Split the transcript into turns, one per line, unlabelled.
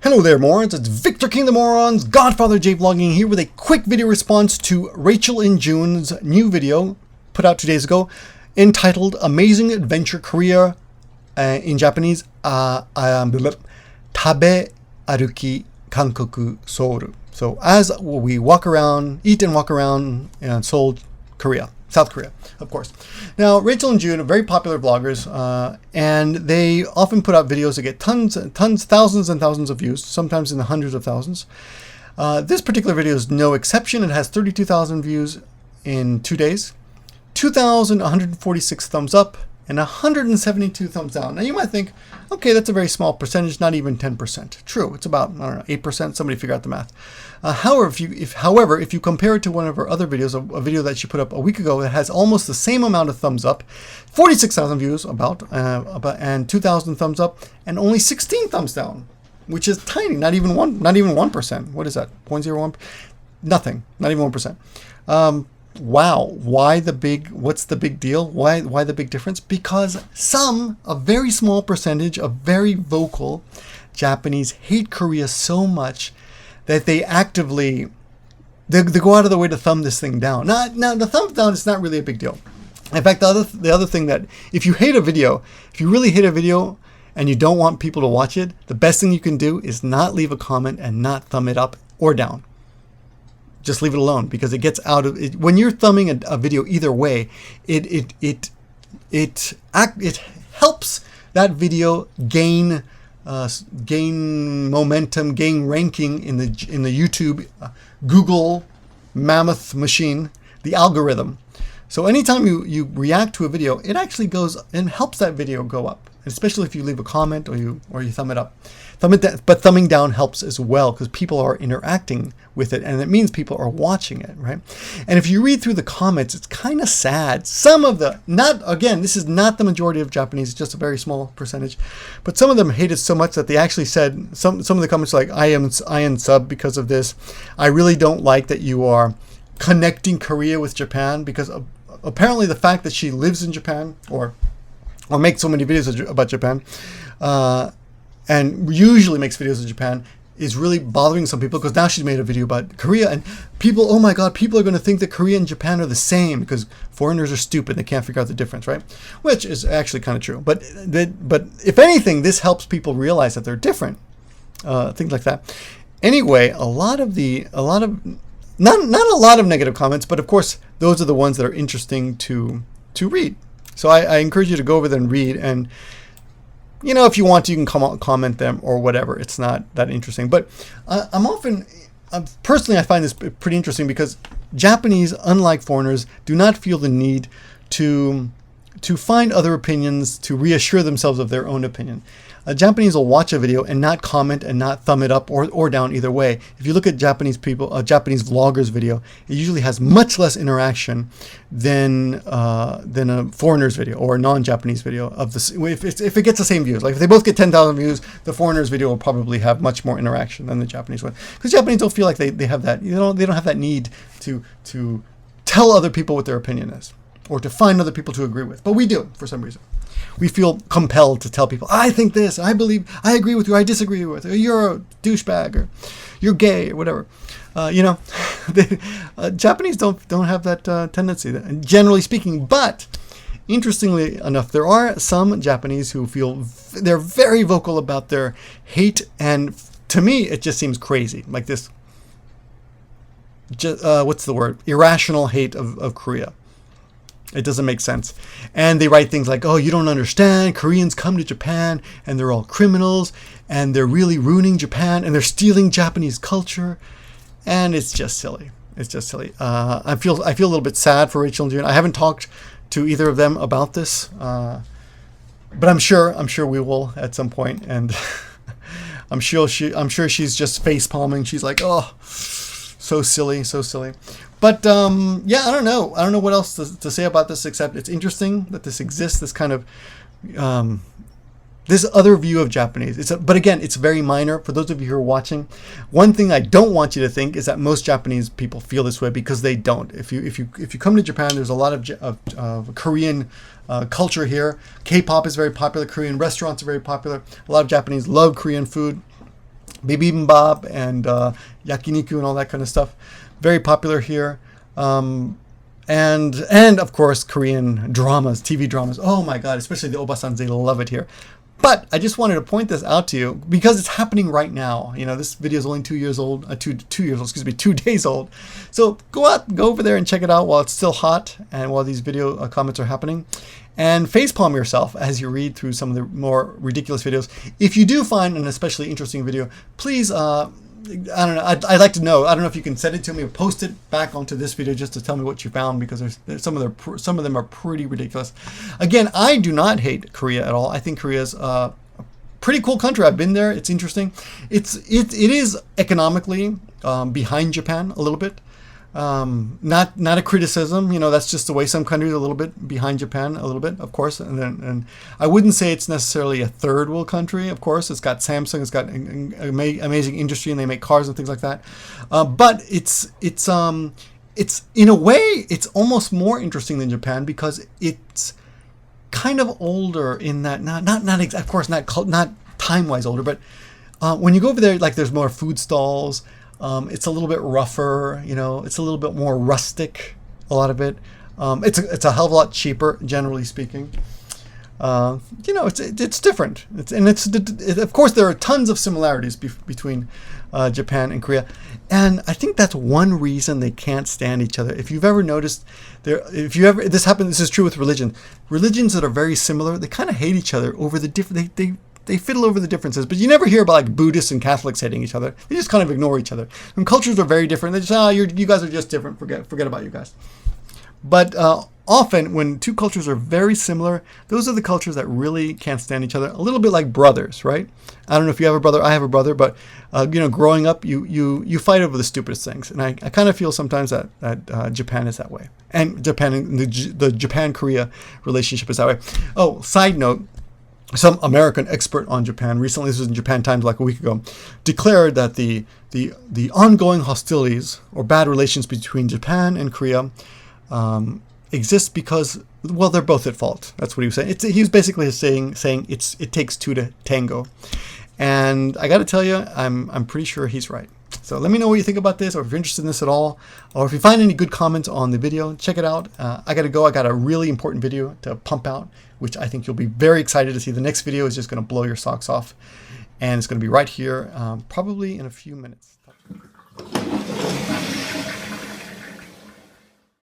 Hello there, morons. It's Victor King of the Morons, Godfather J Vlogging here with a quick video response to Rachel and June's new video put out 2 days ago entitled Amazing Adventure Korea, in Japanese, Tabe Aruki Kankoku Seoul. So as we walk around, eat and walk around in Seoul, Korea. South Korea, of course. Now, Rachel and June are very popular vloggers, and they often put out videos that get thousands and thousands of views, sometimes in the hundreds of thousands. This particular video is no exception. It has 32,000 views in 2 days, 2,146 thumbs up, and 172 thumbs down. Now, you might think, okay, that's a very small percentage, not even 10%. True, it's about, I don't know, 8%. Somebody figure out the math. However, if you compare it to one of her other videos, a video that she put up a week ago that has almost the same amount of thumbs up, 46,000 views and 2,000 thumbs up, and only 16 thumbs down, which is tiny, not even 1%. What is that? 0.01? Nothing, not even 1%. Wow, what's the big deal? Why the big difference? Because a very small percentage of very vocal Japanese hate Korea so much that they actively, they go out of their way to thumb this thing down. Now the thumbs down is not really a big deal. In fact, the other thing that if you really hate a video and you don't want people to watch it, the best thing you can do is not leave a comment and not thumb it up or down. Just leave it alone, because it gets out of it. When you're thumbing a video either way, it helps that video gain momentum, gain ranking in the YouTube Google mammoth machine, the algorithm. So anytime you react to a video, it actually goes and helps that video go up, especially if you leave a comment or you thumb it up. But thumbing down helps as well, because people are interacting with it, and it means people are watching it, right? And if you read through the comments, it's kind of sad. Some of the, this is not the majority of Japanese, it's just a very small percentage, but some of them hate it so much that they actually said, some of the comments like, I unsub because of this. I really don't like that you are connecting Korea with Japan, because apparently the fact that she lives in Japan or makes so many videos about Japan, and usually makes videos of Japan, is really bothering some people, because now she's made a video about Korea, and people, oh my God, people are going to think that Korea and Japan are the same because foreigners are stupid. They can't figure out the difference, right? Which is actually kind of true. But if anything, this helps people realize that they're different. Things like that. Anyway, not a lot of negative comments, but of course, those are the ones that are interesting to read. So I encourage you to go over there and read, and if you want to, you can comment them or whatever. It's not that interesting. But personally, I find this pretty interesting, because Japanese, unlike foreigners, do not feel the need to find other opinions to reassure themselves of their own opinion. Japanese will watch a video and not comment and not thumb it up or down either way. If you look at Japanese vloggers video, it usually has much less interaction than a foreigner's video or a non-Japanese video of this. If it gets the same views, like if they both get 10,000 views, the foreigner's video will probably have much more interaction than the Japanese one, because Japanese don't feel like they have that. They don't have that need to tell other people what their opinion is, or to find other people to agree with. But we do, for some reason. We feel compelled to tell people, I think this, I agree with you, I disagree with you, you're a douchebag, or you're gay, or whatever. Japanese don't have that tendency, generally speaking. But interestingly enough, there are some Japanese who feel they're very vocal about their hate, and to me, it just seems crazy, like this. What's the word? Irrational hate of Korea. It doesn't make sense. And they write things like, oh, you don't understand. Koreans come to Japan and they're all criminals and they're really ruining Japan and they're stealing Japanese culture. And it's just silly. It's just silly. I feel a little bit sad for Rachel and June. I haven't talked to either of them about this, but I'm sure we will at some point. And I'm sure she's just face palming. She's like, oh, so silly, so silly. But yeah, I don't know what else to say about this, except it's interesting that this exists, this kind of this other view of Japanese. But again, it's very minor. For those of you who are watching, one thing I don't want you to think is that most Japanese people feel this way, because they don't. If you come to Japan, there's a lot of Korean culture here. K-pop is very popular. Korean restaurants are very popular. A lot of Japanese love Korean food. bibimbap and yakiniku and all that kind of stuff. Very popular here. And of course, Korean dramas, TV dramas. Oh my God, especially the Obasans, they love it here. But I just wanted to point this out to you because it's happening right now. You know, this video is only 2 years old, 2 days old. So go over there and check it out while it's still hot and while these video comments are happening. And facepalm yourself as you read through some of the more ridiculous videos. If you do find an especially interesting video, please, I don't know, I'd like to know. I don't know if you can send it to me or post it back onto this video just to tell me what you found, because there's some of them are pretty ridiculous. Again, I do not hate Korea at all. I think Korea's a pretty cool country. I've been there. It's interesting. It is economically behind Japan a little bit. Not a criticism, you know, that's just the way some countries are a little bit behind Japan, a little bit, of course. And I wouldn't say it's necessarily a third world country, of course. It's got Samsung, it's got amazing industry, and they make cars and things like that. But it's in a way, it's almost more interesting than Japan because it's kind of older in that, of course, not time-wise older, but when you go over there, like there's more food stalls. It's a little bit rougher, you know, it's a little bit more rustic, a lot of it. It's a hell of a lot cheaper, generally speaking. You know, it's different. Of course, there are tons of similarities between Japan and Korea. And I think that's one reason they can't stand each other. If you've ever noticed, this is true with religion. Religions that are very similar, they kind of hate each other over the different, they fiddle over the differences, but you never hear about like Buddhists and Catholics hating each other. They just kind of ignore each other. And cultures are very different. They just, you guys are just different. Forget about you guys. But often when two cultures are very similar, those are the cultures that really can't stand each other. A little bit like brothers, right? I don't know if you have a brother. I have a brother, but you know, growing up, you fight over the stupidest things. And I kind of feel sometimes that Japan is that way. And the Japan-Korea relationship is that way. Oh, side note. Some American expert on Japan recently, this was in Japan Times like a week ago, declared that the ongoing hostilities or bad relations between Japan and Korea exist because, well, they're both at fault. That's what he was saying. He was basically saying it takes two to tango, and I got to tell you, I'm pretty sure he's right. So let me know what you think about this, or if you're interested in this at all, or if you find any good comments on the video, check it out. I got to go. I got a really important video to pump out, which I think you'll be very excited to see. The next video is just going to blow your socks off, and it's going to be right here, probably in a few minutes.